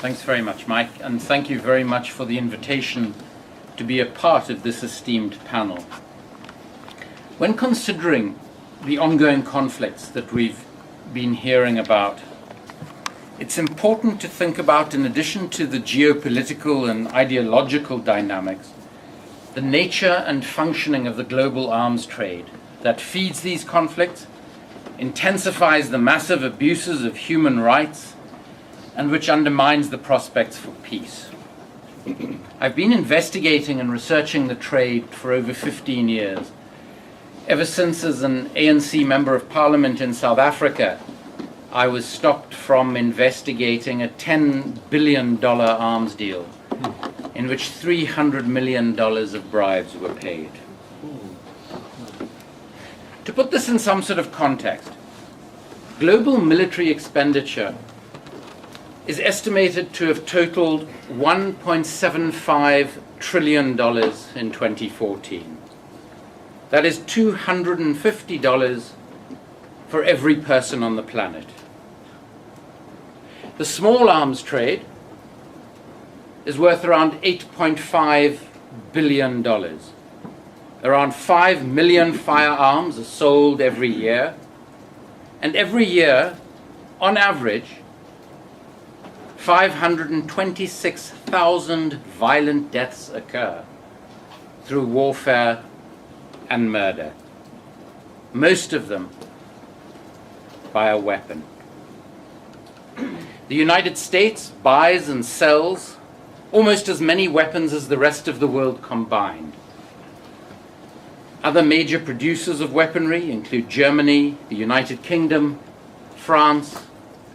Thanks very much, Mike, and thank you very much for the invitation to be a part of this esteemed panel. When considering the ongoing conflicts that we've been hearing about, it's important to think about, in addition to the geopolitical and ideological dynamics, the nature and functioning of the global arms trade that feeds these conflicts, intensifies the massive abuses of human rights, and which undermines the prospects for peace. I've been investigating and researching the trade for over 15 years, ever since, as an ANC Member of Parliament in South Africa, I was stopped from investigating a $10 billion arms deal in which $300 million of bribes were paid. To put this in some sort of context, global military expenditure is estimated to have totaled $1.75 trillion in 2014. That is $250 for every person on the planet. The small arms trade is worth around $8.5 billion. Around 5 million firearms are sold every year, and every year, on average, 526,000 violent deaths occur through warfare and murder, most of them by a weapon. The United States buys and sells almost as many weapons as the rest of the world combined. Other major producers of weaponry include Germany, the United Kingdom, France,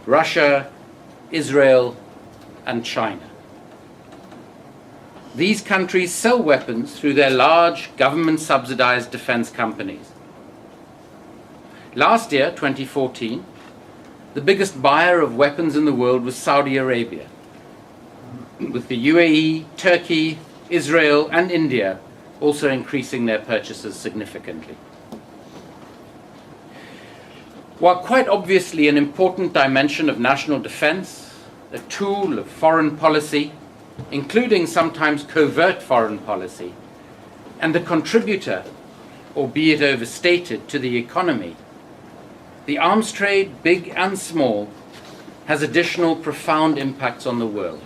Russia, Israel, and China. These countries sell weapons through their large government-subsidized defense companies. Last year, 2014, the biggest buyer of weapons in the world was Saudi Arabia, with the UAE, Turkey, Israel, and India also increasing their purchases significantly. While quite obviously an important dimension of national defense, a tool of foreign policy, including sometimes covert foreign policy, and a contributor, albeit overstated, to the economy, the arms trade, big and small, has additional profound impacts on the world.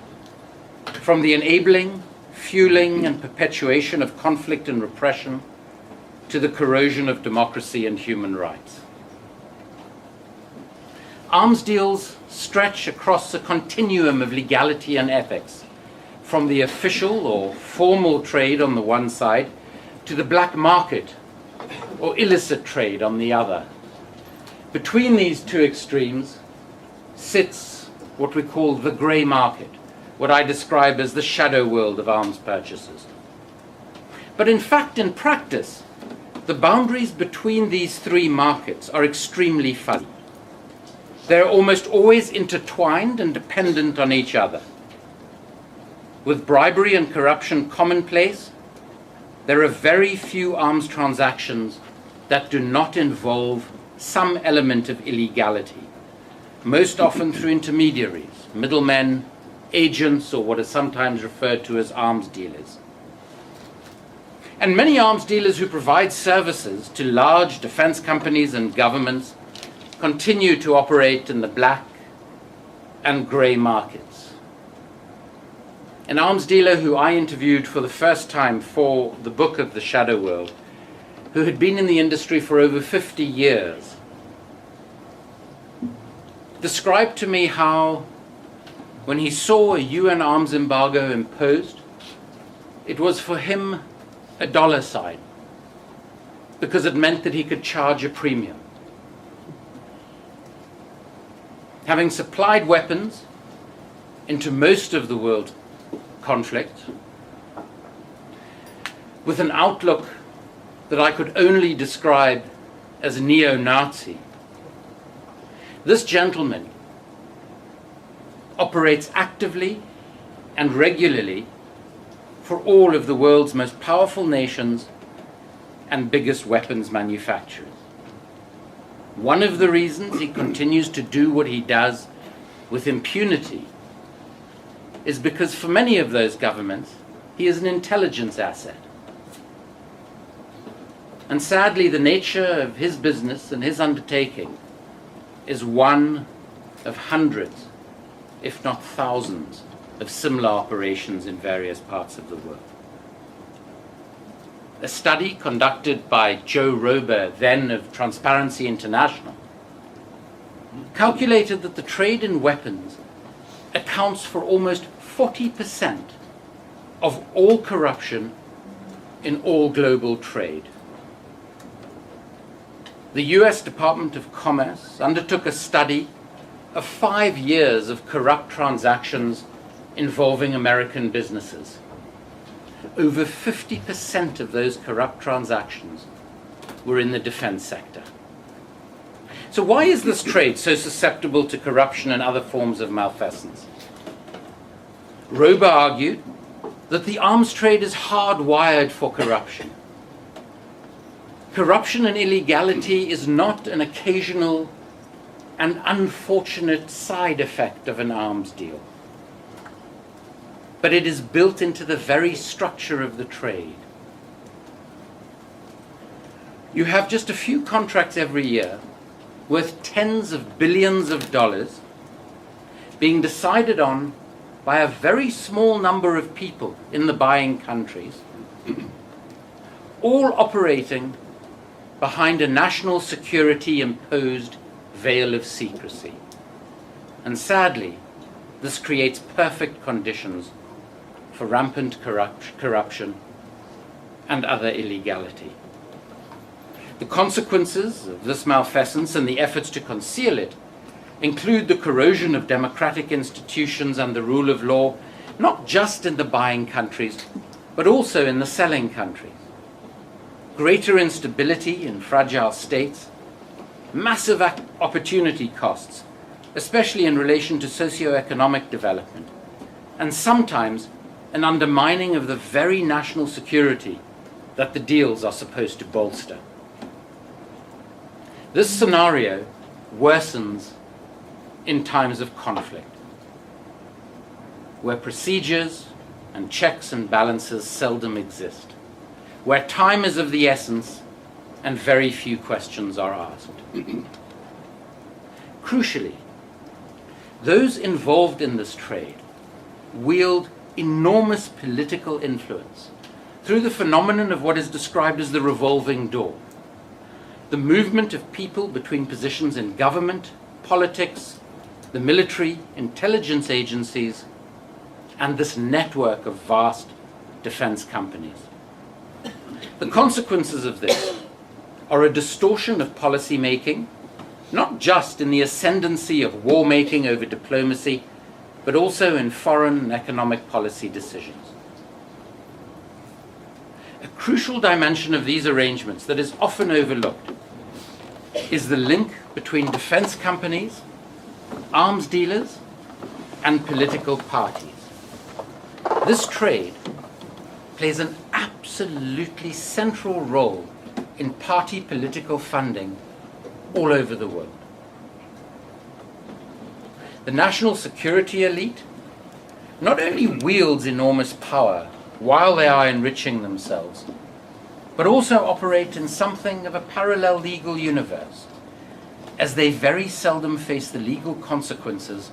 From the enabling, fueling, and perpetuation of conflict and repression to the corrosion of democracy and human rights. Arms deals stretch across a continuum of legality and ethics, from the official or formal trade on the one side to the black market or illicit trade on the other. Between these two extremes sits what we call the grey market, what I describe as the shadow world of arms purchases. But in fact, in practice, the boundaries between these three markets are extremely fuzzy. They're almost always intertwined and dependent on each other. With bribery and corruption commonplace, there are very few arms transactions that do not involve some element of illegality, most often through intermediaries, middlemen, agents, or what is sometimes referred to as arms dealers. And many arms dealers who provide services to large defense companies and governments continue to operate in the black and grey markets. An arms dealer who I interviewed for the first time for the book of The Shadow World, who had been in the industry for over 50 years, described to me how, when he saw a UN arms embargo imposed, it was for him a dollar sign, because it meant that he could charge a premium. Having supplied weapons into most of the world conflict, with an outlook that I could only describe as neo-Nazi, this gentleman operates actively and regularly for all of the world's most powerful nations and biggest weapons manufacturers. One of the reasons he continues to do what he does with impunity is because for many of those governments, he is an intelligence asset. And sadly, the nature of his business and his undertaking is one of hundreds, if not thousands, of similar operations in various parts of the world. A study conducted by Joe Rober, then of Transparency International, calculated that the trade in weapons accounts for almost 40% of all corruption in all global trade. The US Department of Commerce undertook a study of 5 years of corrupt transactions involving American businesses. Over 50% of those corrupt transactions were in the defense sector. So why is this trade so susceptible to corruption and other forms of malfeasance? Rober argued that the arms trade is hardwired for corruption. Corruption and illegality is not an occasional and unfortunate side effect of an arms deal, but it is built into the very structure of the trade. You have just a few contracts every year worth tens of billions of dollars being decided on by a very small number of people in the buying countries, all operating behind a national security imposed veil of secrecy. And sadly, this creates perfect conditions for rampant corruption and other illegality. The consequences of this malfeasance and the efforts to conceal it include the corrosion of democratic institutions and the rule of law, not just in the buying countries, but also in the selling countries. Greater instability in fragile states, massive opportunity costs, especially in relation to socio-economic development, and sometimes an undermining of the very national security that the deals are supposed to bolster. This scenario worsens in times of conflict, where procedures and checks and balances seldom exist, where time is of the essence and very few questions are asked. Crucially, those involved in this trade wield enormous political influence through the phenomenon of what is described as the revolving door, the movement of people between positions in government, politics, the military, intelligence agencies, and this network of vast defense companies. The consequences of this are a distortion of policy making, not just in the ascendancy of war making over diplomacy, but also in foreign and economic policy decisions. A crucial dimension of these arrangements that is often overlooked is the link between defense companies, arms dealers, and political parties. This trade plays an absolutely central role in party political funding all over the world. The national security elite not only wields enormous power while they are enriching themselves, but also operate in something of a parallel legal universe, as they very seldom face the legal consequences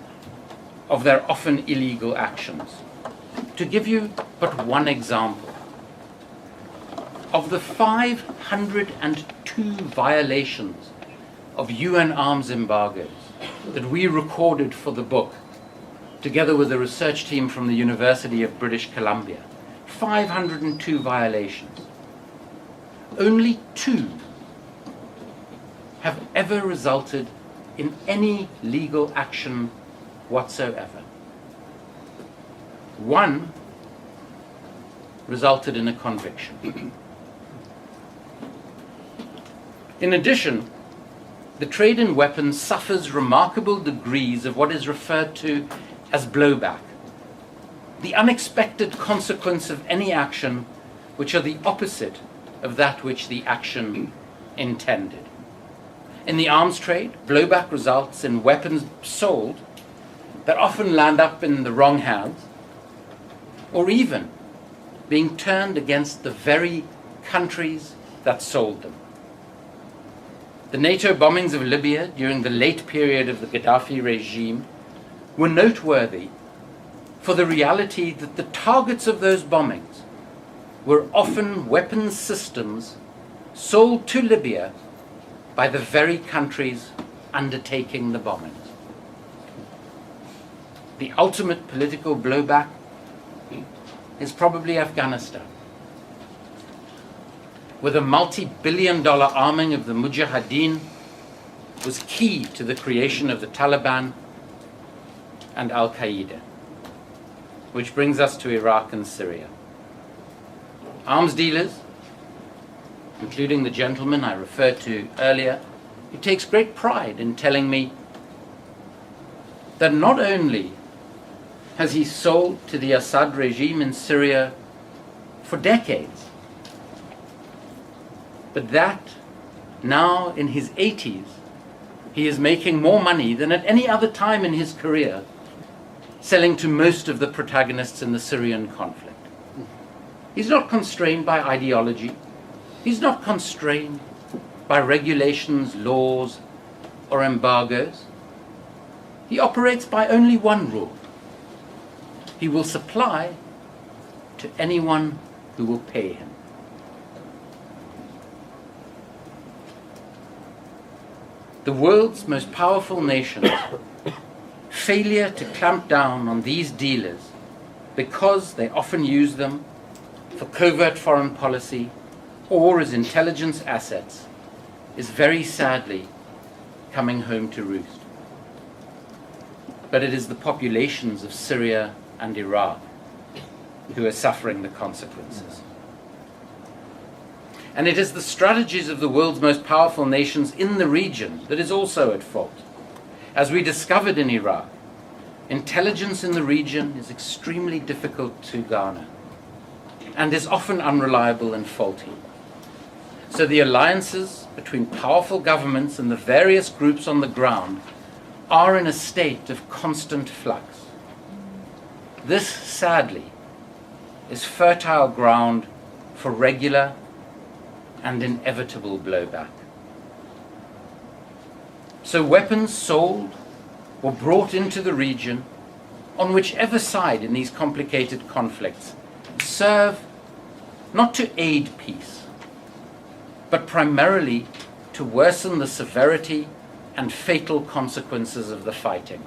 of their often illegal actions. To give you but one example, of the 502 violations of UN arms embargoes that we recorded for the book, together with a research team from the University of British Columbia, 502 violations. Only 2 have ever resulted in any legal action whatsoever. 1 resulted in a conviction. In addition, the trade in weapons suffers remarkable degrees of what is referred to as blowback, the unexpected consequence of any action which are the opposite of that which the action intended. In the arms trade, blowback results in weapons sold that often land up in the wrong hands or even being turned against the very countries that sold them. The NATO bombings of Libya during the late period of the Gaddafi regime were noteworthy for the reality that the targets of those bombings were often weapons systems sold to Libya by the very countries undertaking the bombings. The ultimate political blowback is probably Afghanistan, where the multi-billion-dollar arming of the Mujahideen was key to the creation of the Taliban and Al-Qaeda. Which brings us to Iraq and Syria. Arms dealers, including the gentleman I referred to earlier, he takes great pride in telling me that not only has he sold to the Assad regime in Syria for decades, but that now in his 80s, he is making more money than at any other time in his career selling to most of the protagonists in the Syrian conflict. He's not constrained by ideology. He's not constrained by regulations, laws, or embargoes. He operates by only one rule. He will supply to anyone who will pay him. The world's most powerful nations' failure to clamp down on these dealers because they often use them for covert foreign policy or as intelligence assets is very sadly coming home to roost. But it is the populations of Syria and Iraq who are suffering the consequences. And it is the strategies of the world's most powerful nations in the region that is also at fault. As we discovered in Iraq, intelligence in the region is extremely difficult to garner and is often unreliable and faulty. So the alliances between powerful governments and the various groups on the ground are in a state of constant flux. This, sadly, is fertile ground for regular and inevitable blowback. So weapons sold or brought into the region, on whichever side in these complicated conflicts, serve not to aid peace, but primarily to worsen the severity and fatal consequences of the fighting.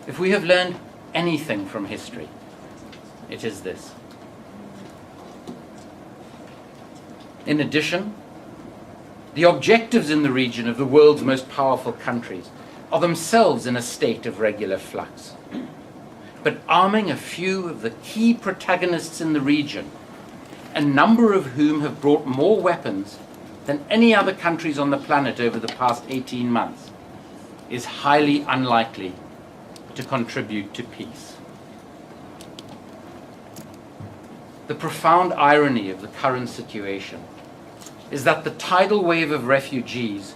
If we have learned anything from history, it is this. In addition, the objectives in the region of the world's most powerful countries are themselves in a state of regular flux. But arming a few of the key protagonists in the region, a number of whom have brought more weapons than any other countries on the planet over the past 18 months, is highly unlikely to contribute to peace. The profound irony of the current situation is that the tidal wave of refugees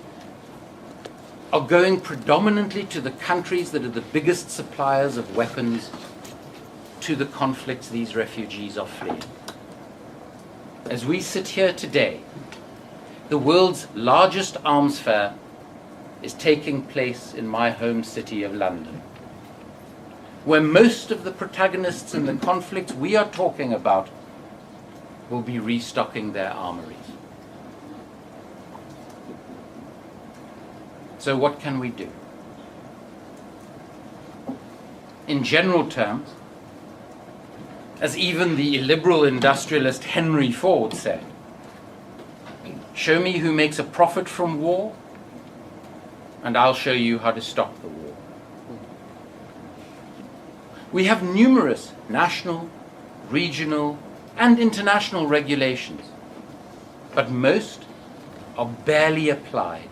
are going predominantly to the countries that are the biggest suppliers of weapons to the conflicts these refugees are fleeing. As we sit here today, the world's largest arms fair is taking place in my home city of London, where most of the protagonists in the conflicts we are talking about will be restocking their armories. So what can we do? In general terms, as even the illiberal industrialist Henry Ford said, show me who makes a profit from war, and I'll show you how to stop the war. We have numerous national, regional, and international regulations, but most are barely applied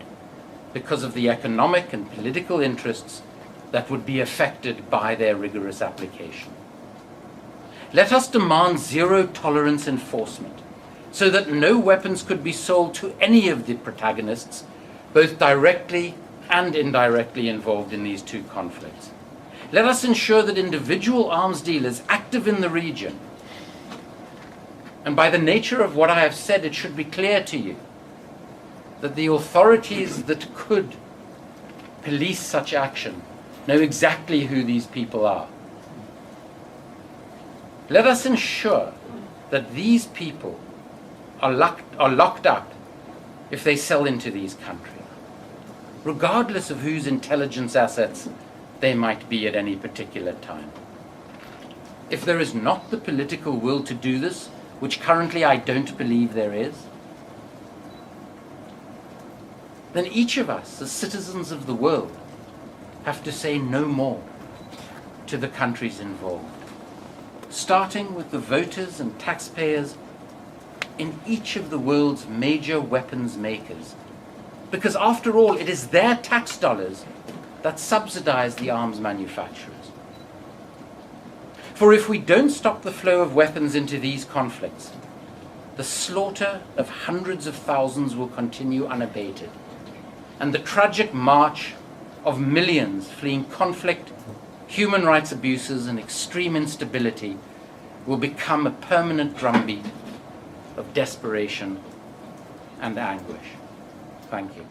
because of the economic and political interests that would be affected by their rigorous application. Let us demand zero-tolerance enforcement so that no weapons could be sold to any of the protagonists, both directly and indirectly involved in these two conflicts. Let us ensure that individual arms dealers active in the region, and by the nature of what I have said, it should be clear to you that the authorities that could police such action know exactly who these people are. Let us ensure that these people are locked up if they sell into these countries, regardless of whose intelligence assets they might be at any particular time. If there is not the political will to do this, which currently I don't believe there is, then each of us, as citizens of the world, have to say no more to the countries involved, starting with the voters and taxpayers in each of the world's major weapons makers. Because after all, it is their tax dollars that subsidize the arms manufacturers. For if we don't stop the flow of weapons into these conflicts, the slaughter of hundreds of thousands will continue unabated, and the tragic march of millions fleeing conflict, human rights abuses, and extreme instability will become a permanent drumbeat of desperation and anguish. Thank you.